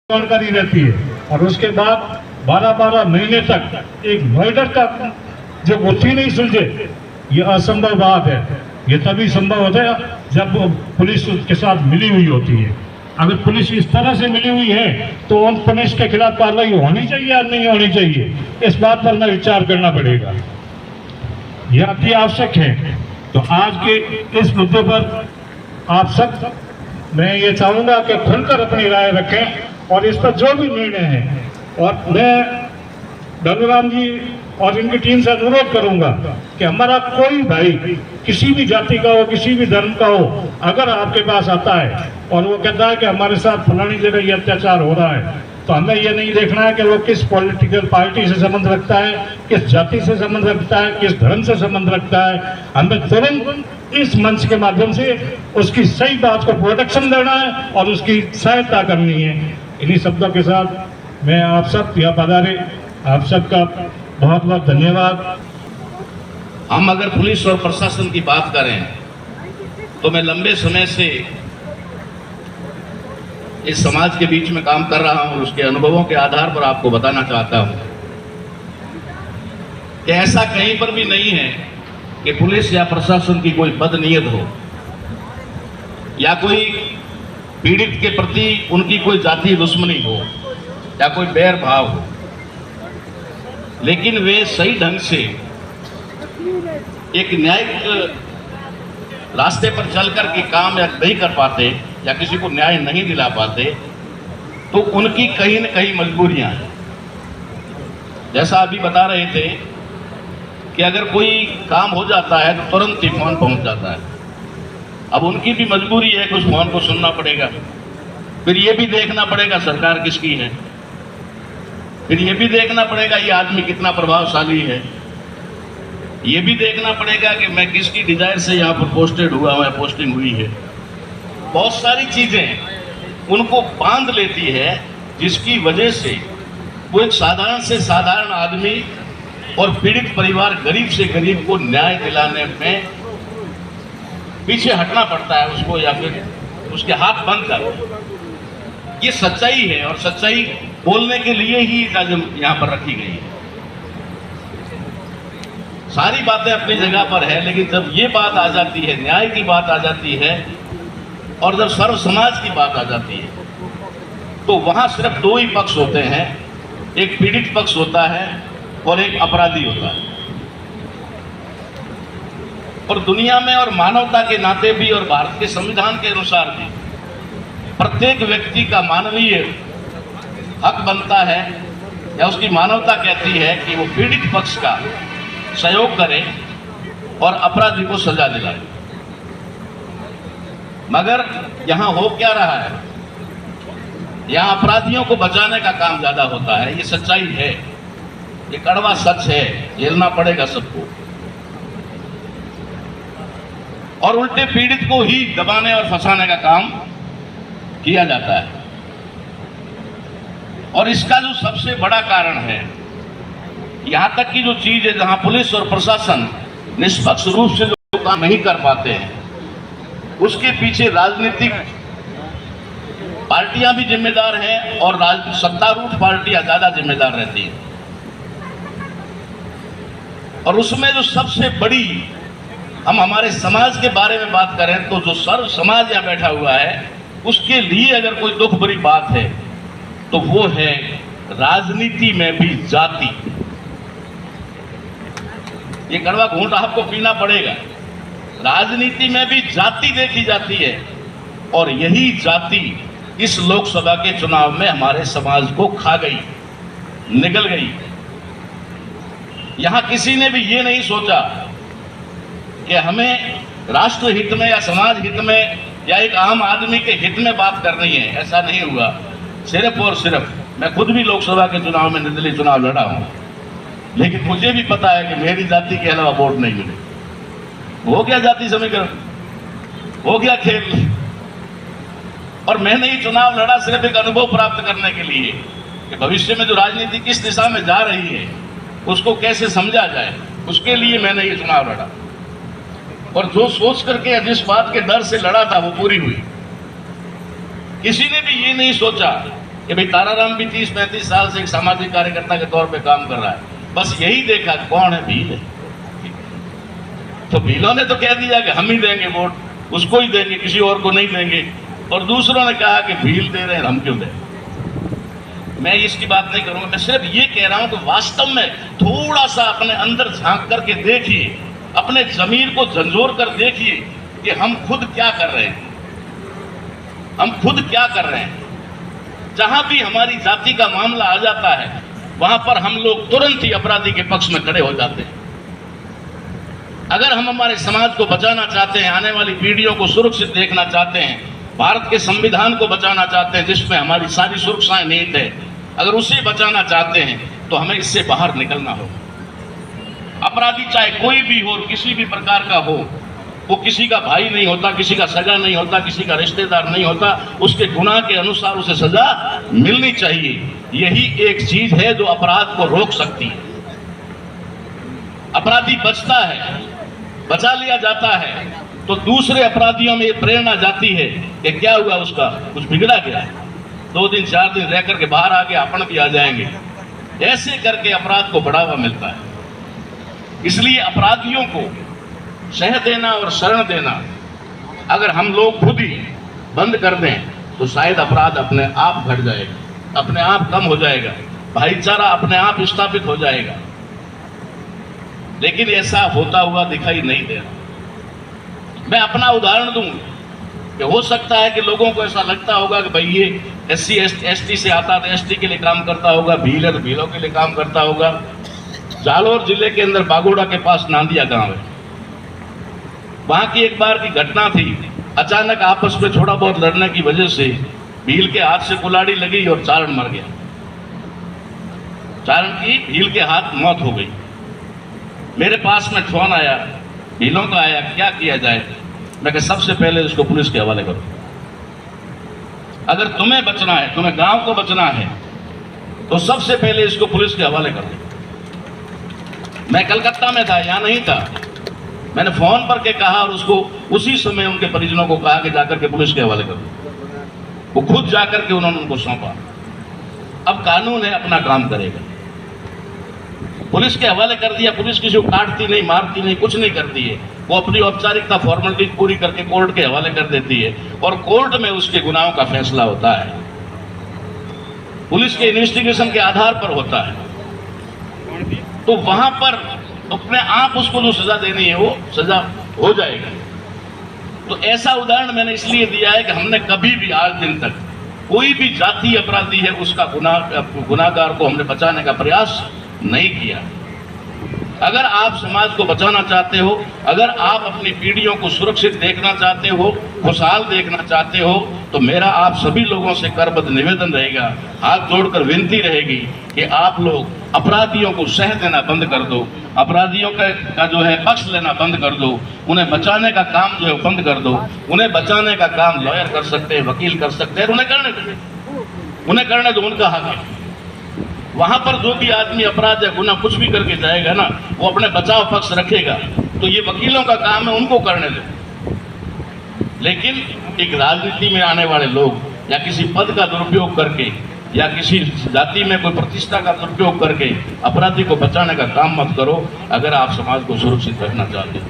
जानकारी रहती है और उसके बाद 12-12 महीने तक एक मर्डर का जब होती नहीं सुलझे, ये असंभव बात है। ये तभी संभव होता है जब पुलिस के साथ मिली हुई होती है। अगर पुलिस इस तरह से मिली हुई है तो उन पुलिस के खिलाफ कार्रवाई होनी चाहिए या नहीं होनी चाहिए, इस बात पर हमें विचार करना पड़ेगा। यह अति आवश्यक है। तो आज के इस मुद्दे पर आप सब, मैं ये चाहूंगा कि खुलकर अपनी राय रखें और इस पर जो भी निर्णय है, और मैं धनुराम जी और इनकी टीम से अनुरोध करूंगा कि हमारा कोई भाई किसी भी जाति का हो, किसी भी धर्म का हो, अगर आपके पास आता है और वो कहता है कि हमारे साथ फलानी जगह ये अत्याचार हो रहा है, तो हमें ये नहीं देखना है कि वो किस पॉलिटिकल पार्टी से संबंध रखता है, किस जाति से संबंध रखता है, किस धर्म से संबंध रखता है। हमें तुरंत इस मंच के माध्यम से उसकी सही बात को प्रोटेक्शन देना है और उसकी सहायता करनी है। इन्हीं शब्दों के साथ मैं आप सब यहाँ पधारे, आप सबका बहुत बहुत धन्यवाद। हम अगर पुलिस और प्रशासन की बात करें तो मैं लंबे समय से इस समाज के बीच में काम कर रहा हूं। उसके अनुभवों के आधार पर आपको बताना चाहता हूं कि ऐसा कहीं पर भी नहीं है कि पुलिस या प्रशासन की कोई बदनीयत हो या कोई पीड़ित के प्रति उनकी कोई जातीय दुश्मनी हो या कोई बैर भाव हो, लेकिन वे सही ढंग से एक न्यायिक रास्ते पर चलकर के काम या नहीं कर पाते या किसी को न्याय नहीं दिला पाते, तो उनकी कहीं न कहीं मजबूरियां हैं। जैसा अभी बता रहे थे कि अगर कोई काम हो जाता है तो तुरंत ही फोन पहुंच जाता है। अब उनकी भी मजबूरी है कि उस फोन को सुनना पड़ेगा, फिर ये भी देखना पड़ेगा सरकार किसकी है, फिर ये भी देखना पड़ेगा ये आदमी कितना प्रभावशाली है, ये भी देखना पड़ेगा कि मैं किसकी डिजायर से यहाँ पर पोस्टेड हुआ है, पोस्टिंग हुई है। बहुत सारी चीजें उनको बांध लेती है, जिसकी वजह से वो एक साधारण से साधारण आदमी और पीड़ित परिवार, गरीब से गरीब को न्याय दिलाने में पीछे हटना पड़ता है उसको, या फिर उसके हाथ बंद कर। ये सच्चाई है और सच्चाई बोलने के लिए ही यहाँ पर रखी गई है। सारी बातें अपनी जगह पर है, लेकिन जब ये बात आ जाती है, न्याय की बात आ जाती है और जब सर्व समाज की बात आ जाती है, तो वहां सिर्फ दो ही पक्ष होते हैं। एक पीड़ित पक्ष होता है और एक अपराधी होता है। और दुनिया में और मानवता के नाते भी और भारत के संविधान के अनुसार भी प्रत्येक व्यक्ति का मानवीय हक बनता है या उसकी मानवता कहती है कि वो पीड़ित पक्ष का सहयोग करे और अपराधी को सजा दिलाए। मगर यहां हो क्या रहा है, यहां अपराधियों को बचाने का काम ज्यादा होता है। ये सच्चाई है, ये कड़वा सच है, झेलना पड़ेगा सबको। और उल्टे पीड़ित को ही दबाने और फंसाने का काम किया जाता है। और इसका जो सबसे बड़ा कारण है, यहां तक की जो चीज है जहां पुलिस और प्रशासन निष्पक्ष रूप से जो काम नहीं कर पाते हैं, उसके पीछे राजनीतिक पार्टियां भी जिम्मेदार हैं और सत्तारूढ़ पार्टियां ज्यादा जिम्मेदार रहती हैं। और उसमें जो सबसे बड़ी, हम हमारे समाज के बारे में बात करें तो जो सर्व समाज यहाँ बैठा हुआ है, उसके लिए अगर कोई दुख भरी बात है तो वो है राजनीति में भी जाति। ये कड़वा घूंट आपको पीना पड़ेगा। राजनीति में भी जाति देखी जाती है और यही जाति इस लोकसभा के चुनाव में हमारे समाज को खा गई, निगल गई। यहां किसी ने भी ये नहीं सोचा कि हमें राष्ट्र हित में या समाज हित में या एक आम आदमी के हित में बात करनी है। ऐसा नहीं हुआ। सिर्फ और सिर्फ, मैं खुद भी लोकसभा के चुनाव में निर्दलीय चुनाव लड़ा हूं, लेकिन मुझे भी पता है कि मेरी जाति के अलावा वोट नहीं मिले। हो गया जाति समीकरण, हो गया खेल। और मैंने ये चुनाव लड़ा सिर्फ एक अनुभव प्राप्त करने के लिए कि भविष्य में जो राजनीति किस दिशा में जा रही है उसको कैसे समझा जाए, उसके लिए मैंने ये चुनाव लड़ा। और जो सोच करके, जिस बात के डर से लड़ा था, वो पूरी हुई। किसी ने भी ये नहीं सोचा कि भाई ताराराम भी 30-35 साल से एक सामाजिक कार्यकर्ता के तौर पे काम कर रहा है, बस यही देखा कौन है भील है। तो भीलों ने तो कह दिया कि हम ही देंगे वोट, उसको ही देंगे, किसी और को नहीं देंगे, और दूसरों ने कहा कि भील दे रहे हैं हम क्यों दें। मैं इसकी बात नहीं करूंगा, मैं सिर्फ ये कह रहा हूं कि वास्तव में थोड़ा सा अपने अंदर झांक करके देखिए, अपने जमीर को झंझोर कर देखिए कि हम खुद क्या कर रहे हैं, हम खुद क्या कर रहे हैं। जहां भी हमारी जाति का मामला आ जाता है वहां पर हम लोग तुरंत ही अपराधी के पक्ष में खड़े हो जाते हैं। अगर हम हमारे समाज को बचाना चाहते हैं, आने वाली पीढ़ियों को सुरक्षित देखना चाहते हैं, भारत के संविधान को बचाना चाहते हैं जिसमें हमारी सारी सुरक्षाएं निहित है, अगर उसे बचाना चाहते हैं तो हमें इससे बाहर निकलना होगा। अपराधी चाहे कोई भी हो, किसी भी प्रकार का हो, वो किसी का भाई नहीं होता, किसी का सगा नहीं होता, किसी का रिश्तेदार नहीं होता, उसके गुनाह के अनुसार उसे सजा मिलनी चाहिए। यही एक चीज है जो अपराध को रोक सकती है। अपराधी बचता है, बचा लिया जाता है तो दूसरे अपराधियों में ये प्रेरणा जाती है कि क्या हुआ, उसका कुछ बिगड़ा गया, 2 दिन 4 दिन रह करके बाहर आके अपन भी आ जाएंगे, ऐसे करके अपराध को बढ़ावा मिलता है। इसलिए अपराधियों को सह देना और शरण देना अगर हम लोग खुद ही बंद कर दें तो शायद अपराध अपने आप घट जाएगा, अपने आप कम हो जाएगा, भाईचारा अपने आप स्थापित हो जाएगा। लेकिन ऐसा होता हुआ दिखाई नहीं दे रहा। मैं अपना उदाहरण दूं कि हो सकता है कि लोगों को ऐसा लगता होगा कि भाई ये SC ST से आता है, ST के लिए काम करता होगा, भील है तो भीलों के लिए काम करता होगा। जालौर जिले के अंदर बागोड़ा के पास नांदिया गांव है, वहां की एक बार की घटना थी। अचानक आपस में थोड़ा बहुत लड़ने की वजह से भील के हाथ से कुल्हाड़ी लगी और चारण मर गया। चारण की भील के हाथ मौत हो गई। मेरे पास में फोन आया, भीलों का आया, क्या किया जाए। मैं कहा सबसे पहले इसको पुलिस के हवाले करो। अगर तुम्हें बचना है, तुम्हें गांव को बचना है तो सबसे पहले इसको पुलिस के हवाले करो। मैं कलकत्ता में था, यहां नहीं था। मैंने फोन पर के कहा और उसको उसी समय उनके परिजनों को कहा कि जाकर के पुलिस के हवाले करो। वो खुद जाकर के उन्होंने उनको सौंपा। अब कानून है, अपना काम करेगा। पुलिस के हवाले कर दिया। पुलिस किसी को काटती नहीं, मारती नहीं, कुछ नहीं करती है। वो अपनी औपचारिकता फॉर्मेलिटी पूरी करके कोर्ट के हवाले कर देती है और कोर्ट में उसके गुनाहों का फैसला होता है। पुलिस के इन्वेस्टिगेशन के आधार पर होता है। तो वहां पर अपने आप उसको जो सजा देनी है वो सजा हो जाएगा। तो ऐसा उदाहरण मैंने इसलिए दिया है कि हमने कभी भी आज दिन तक कोई भी जातीय अपराधी है उसका गुनाहगार को हमने बचाने का प्रयास नहीं किया। अगर आप समाज को बचाना चाहते हो, अगर आप अपनी पीढ़ियों को सुरक्षित देखना चाहते हो, खुशहाल देखना चाहते हो, तो मेरा आप सभी लोगों से करबद्ध निवेदन रहेगा, हाथ जोड़कर विनती रहेगी कि आप लोग अपराधियों को सह देना बंद कर दो, अपराधियों का जो है पक्ष लेना बंद कर दो, उन्हें बचाने का काम जो है बंद कर दो। उन्हें बचाने का काम लॉयर कर सकते हैं, वकील कर सकते हैं, उन्हें करने दो, उन्हें करने दो, उनका हक है। वहां पर जो भी आदमी अपराध या गुनाह कुछ भी करके जाएगा ना, वो अपने बचाव पक्ष रखेगा, तो ये वकीलों का काम है, उनको करने दो। लेकिन एक राजनीति में आने वाले लोग या किसी पद का दुरुपयोग करके या किसी जाति में कोई प्रतिष्ठा का दुरुपयोग करके अपराधी को बचाने का काम मत करो, अगर आप समाज को सुरक्षित रखना चाहते हो।